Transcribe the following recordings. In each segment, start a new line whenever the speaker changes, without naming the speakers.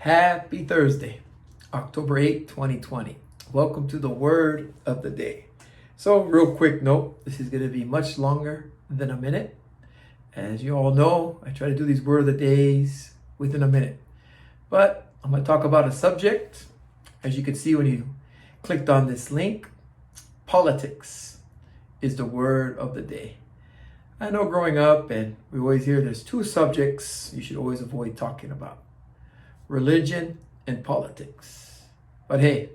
Happy Thursday, October 8th, 2020. Welcome to the word of the day. So, real quick note, this is going to be much longer than a minute. As you all know, I try to do these word of the days within a minute. But I'm going to talk about a subject. As you can see when you clicked on this link, politics is the word of the day. I know growing up, and we always hear there's two subjects you should always avoid talking about: religion and politics. But hey,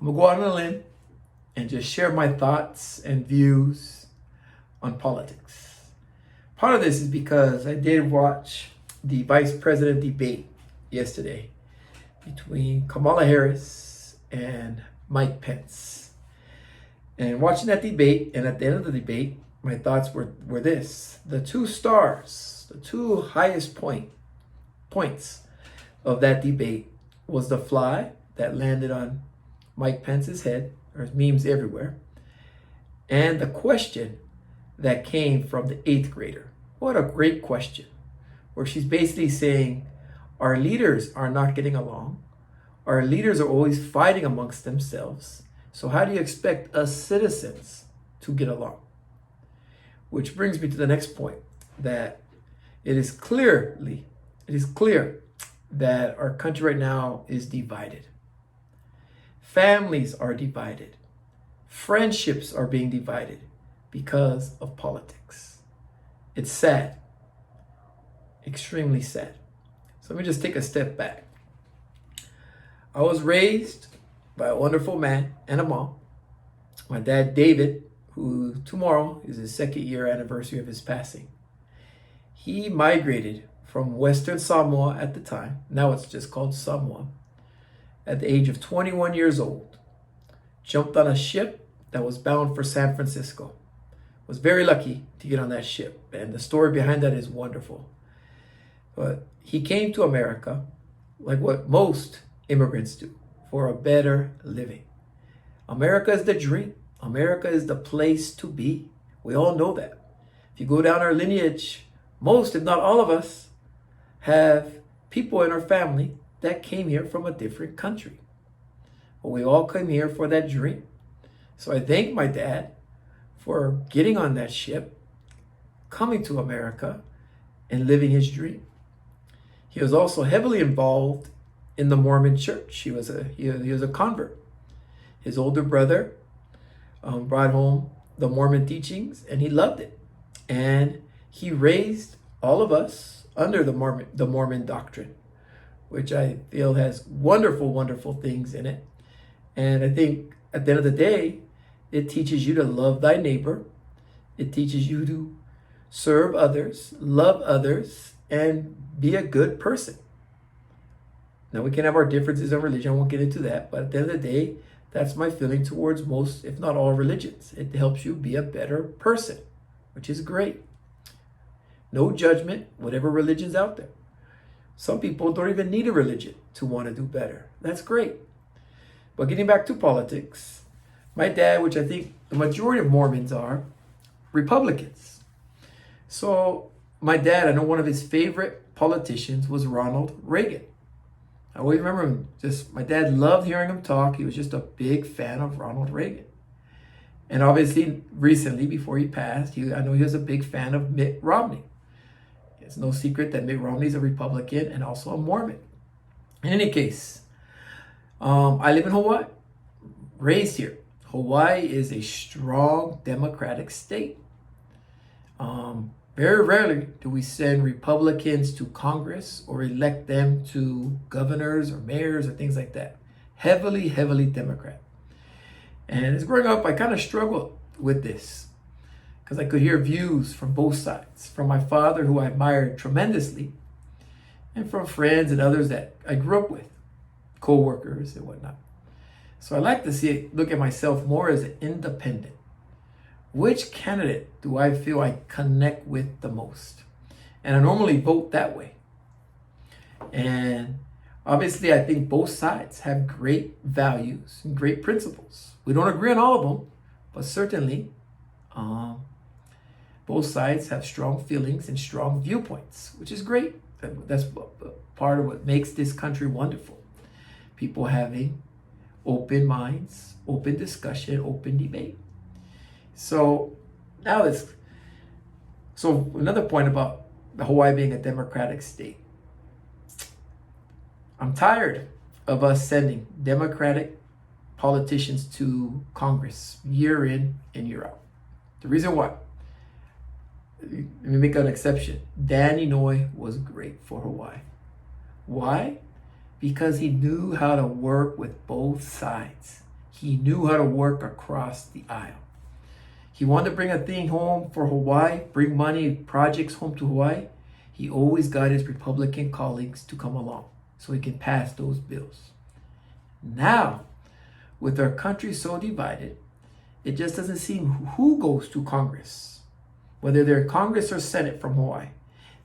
I'm gonna go out on a limb and just share my thoughts and views on politics. Part of this is because I did watch the vice president debate yesterday between Kamala Harris and Mike Pence. And watching that debate, and at the end of the debate, my thoughts were this: the two stars, the two highest points of that debate was the fly that landed on Mike Pence's head. There's memes everywhere. And the question that came from the 8th grader. What a great question. Where she's basically saying, our leaders are not getting along. Our leaders are always fighting amongst themselves. So how do you expect us citizens to get along? Which brings me to the next point, that it is clear that our country right now is divided. Families are divided. Friendships are being divided because of politics. It's sad, extremely sad. So let me just take a step back. I was raised by a wonderful man and a mom. My dad, David, who tomorrow is his 2nd year anniversary of his passing. He migrated from Western Samoa at the time, now it's just called Samoa, at the age of 21 years old. Jumped on a ship that was bound for San Francisco. Was very lucky to get on that ship, and the story behind that is wonderful. But he came to America like what most immigrants do, for a better living. America is the dream. America is the place to be. We all know that. If you go down our lineage, most, if not all of us, have people in our family that came here from a different country. But we all came here for that dream. So I thank my dad for getting on that ship, coming to America, and living his dream. He was also heavily involved in the Mormon church. He was a convert. His older brother brought home the Mormon teachings, and he loved it. And he raised all of us under the Mormon doctrine, which I feel has wonderful, wonderful things in it. And I think at the end of the day, it teaches you to love thy neighbor. It teaches you to serve others, love others, and be a good person. Now, we can have our differences in religion. I won't get into that. But at the end of the day, that's my feeling towards most, if not all, religions. It helps you be a better person, which is great. No judgment, whatever religion's out there. Some people don't even need a religion to want to do better. That's great. But getting back to politics, my dad, which I think the majority of Mormons are, Republicans. So my dad, I know one of his favorite politicians was Ronald Reagan. I always remember him. My dad loved hearing him talk. He was just a big fan of Ronald Reagan. And obviously, recently, before he passed, I know he was a big fan of Mitt Romney. It's no secret that Mitt Romney is a Republican and also a Mormon. In any case, I live in Hawaii, raised here. Hawaii is a strong Democratic state. Very rarely do we send Republicans to Congress or elect them to governors or mayors or things like that. Heavily, heavily Democrat. And as growing up, I kind of struggled with this because I could hear views from both sides, from my father, who I admired tremendously, and from friends and others that I grew up with, co-workers and whatnot. So I like to look at myself more as an independent. Which candidate do I feel I connect with the most? And I normally vote that way. And obviously, I think both sides have great values and great principles. We don't agree on all of them, but certainly both sides have strong feelings and strong viewpoints, which is great. That's part of what makes this country wonderful. People having open minds, open discussion, open debate. So now so another point about Hawaii being a democratic state. I'm tired of us sending Democratic politicians to Congress year in and year out. The reason why, let me make an exception. Dan Inouye was great for Hawaii. Why? Because he knew how to work with both sides. He knew how to work across the aisle. He wanted to bring a thing home for Hawaii, bring money, projects home to Hawaii. He always got his Republican colleagues to come along so he can pass those bills. Now, with our country so divided, it just doesn't seem who goes to Congress, whether they're Congress or Senate from Hawaii.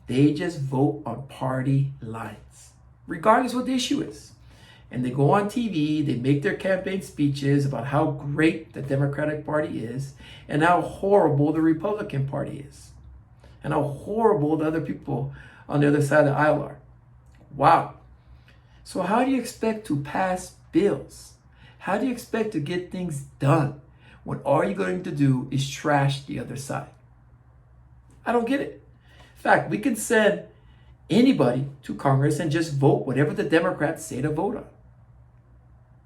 They just vote on party lines, regardless what the issue is. And they go on TV, they make their campaign speeches about how great the Democratic Party is and how horrible the Republican Party is and how horrible the other people on the other side of the aisle are. Wow. So how do you expect to pass bills? How do you expect to get things done when all you're going to do is trash the other side? I don't get it. In fact, we can send anybody to Congress and just vote whatever the Democrats say to vote on.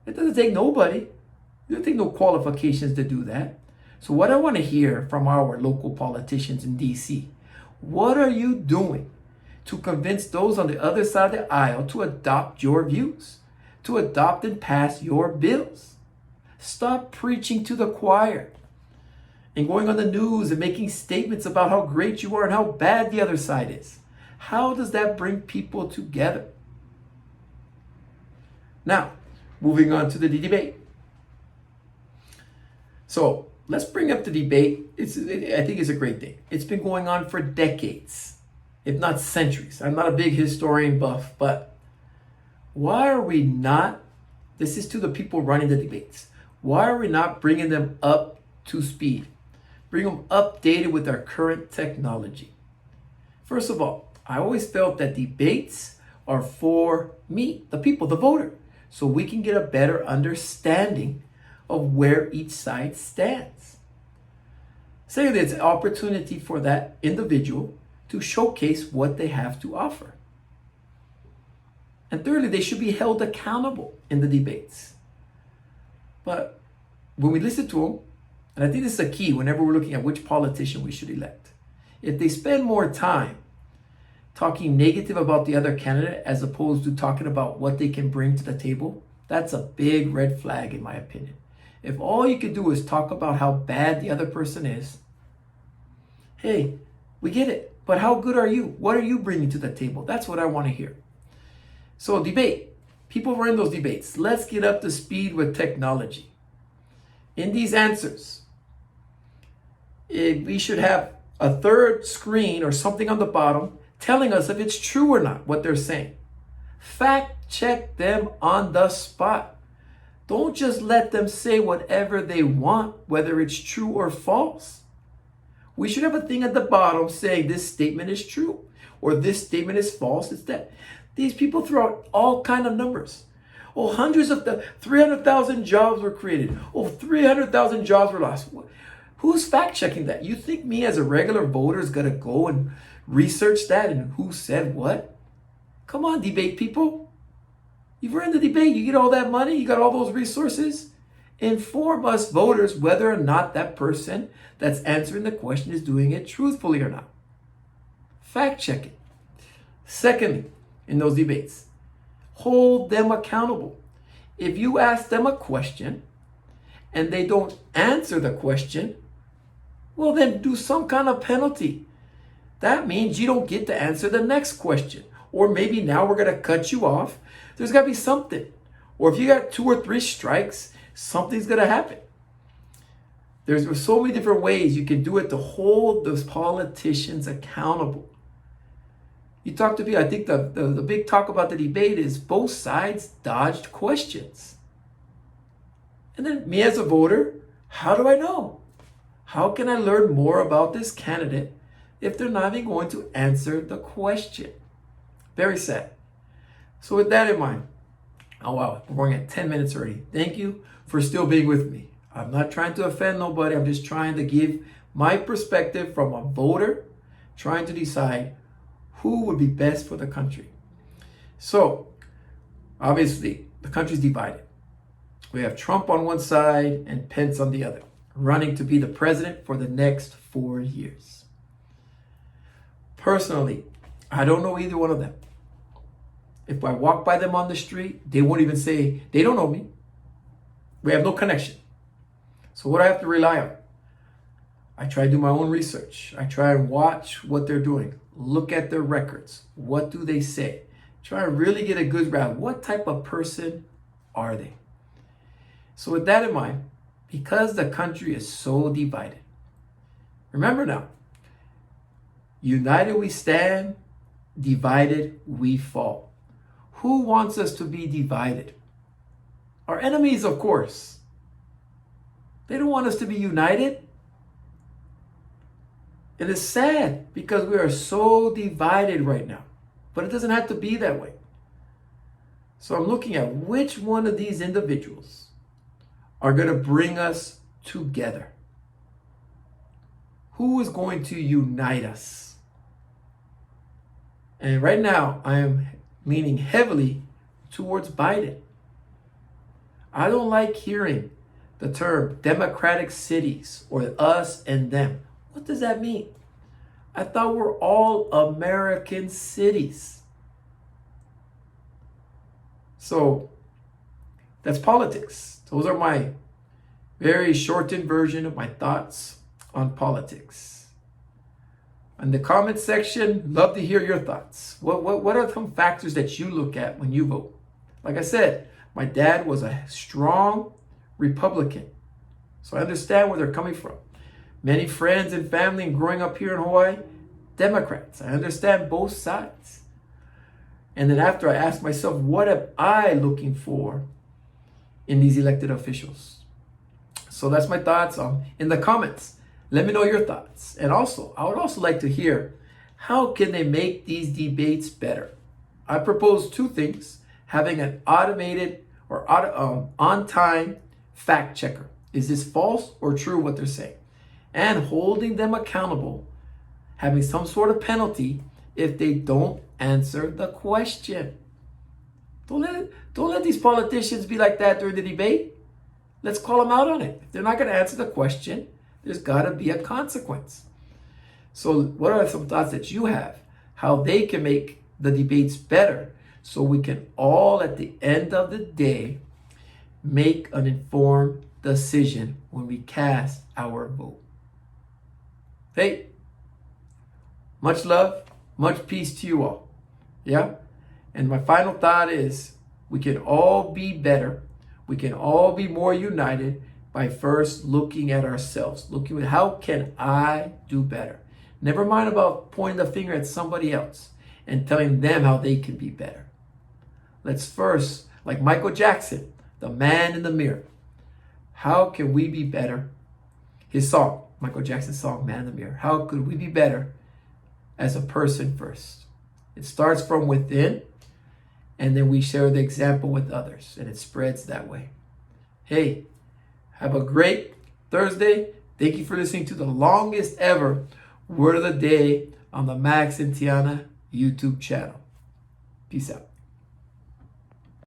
It doesn't take nobody. It doesn't take no qualifications to do that. So what I want to hear from our local politicians in DC, what are you doing to convince those on the other side of the aisle to adopt your views, to adopt and pass your bills? Stop preaching to the choir and going on the news and making statements about how great you are and how bad the other side is. How does that bring people together? Now, moving on to the debate. So let's bring up the debate. I think it's a great thing. It's been going on for decades, if not centuries. I'm not a big historian buff, but why are we not, this is to the people running the debates, why are we not bringing them up to speed? Bring them updated with our current technology. First of all, I always felt that debates are for me, the people, the voter, so we can get a better understanding of where each side stands. Secondly, it's an opportunity for that individual to showcase what they have to offer. And thirdly, they should be held accountable in the debates. But when we listen to them, and I think this is a key whenever we're looking at which politician we should elect, if they spend more time talking negative about the other candidate as opposed to talking about what they can bring to the table, that's a big red flag in my opinion. If all you can do is talk about how bad the other person is, hey, we get it, but how good are you? What are you bringing to the table? That's what I want to hear. So debate. People were in those debates. Let's get up to speed with technology. In these answers, we should have a third screen or something on the bottom telling us if it's true or not, what they're saying. Fact check them on the spot. Don't just let them say whatever they want, whether it's true or false. We should have a thing at the bottom saying this statement is true or this statement is false. It's that. These people throw out all kind of numbers. Oh, hundreds of 300,000 jobs were created. Oh, 300,000 jobs were lost. Who's fact checking that? You think me as a regular voter is going to go and research that and who said what? Come on, debate people. You've run the debate. You get all that money. You got all those resources. Inform us voters whether or not that person that's answering the question is doing it truthfully or not. Fact check it. Secondly, in those debates, hold them accountable. If you ask them a question and they don't answer the question, well, then do some kind of penalty. That means you don't get to answer the next question. Or maybe now we're going to cut you off. There's got to be something. Or if you got 2 or 3 strikes, something's going to happen. There's so many different ways you can do it to hold those politicians accountable. You talk to me, I think the big talk about the debate is both sides dodged questions. And then me as a voter, how do I know? How can I learn more about this candidate if they're not even going to answer the question? Very sad. So with that in mind, oh wow, we're going at 10 minutes already. Thank you for still being with me. I'm not trying to offend nobody. I'm just trying to give my perspective from a voter, trying to decide who would be best for the country. So obviously the country's divided. We have Trump on one side and Pence on the other, running to be the president for the next 4 years. Personally, I don't know either one of them. If I walk by them on the street, they won't even say, they don't know me. We have no connection. So what do I have to rely on? I try to do my own research. I try and watch what they're doing. Look at their records. What do they say? Try and really get a good grasp. What type of person are they? So with that in mind, because the country is so divided, remember now, united we stand, divided we fall. Who wants us to be divided? Our enemies, of course. They don't want us to be united. It is sad because we are so divided right now. But it doesn't have to be that way. So I'm looking at which one of these individuals are going to bring us together. Who is going to unite us? And right now, I am leaning heavily towards Biden. I don't like hearing the term democratic cities or us and them. What does that mean? I thought we're all American cities. So that's politics. Those are my very shortened version of my thoughts on politics. In the comment section, love to hear your thoughts. What are some factors that you look at when you vote? Like I said, my dad was a strong Republican. So I understand where they're coming from. Many friends and family and growing up here in Hawaii, Democrats. I understand both sides. And then after I asked myself, what am I looking for in these elected officials? So that's my thoughts in the comments. Let me know your thoughts. And also, I would also like to hear, how can they make these debates better? I propose 2 things: having an automated or on-time fact checker. Is this false or true what they're saying? And holding them accountable, having some sort of penalty if they don't answer the question. Don't let these politicians be like that during the debate. Let's call them out on it. If they're not going to answer the question, there's got to be a consequence. So what are some thoughts that you have? How they can make the debates better so we can all, at the end of the day, make an informed decision when we cast our vote. Hey, much love, much peace to you all. Yeah? And my final thought is, we can all be better. We can all be more united by first looking at ourselves. Looking at, how can I do better? Never mind about pointing the finger at somebody else and telling them how they can be better. Let's first, like Michael Jackson, the man in the mirror. How can we be better? His song, Michael Jackson's song, Man in the Mirror. How could we be better as a person first? It starts from within, and then we share the example with others, and it spreads that way. Hey, have a great Thursday. Thank you for listening to the longest ever Word of the Day on the Max and Tiana YouTube channel. Peace out.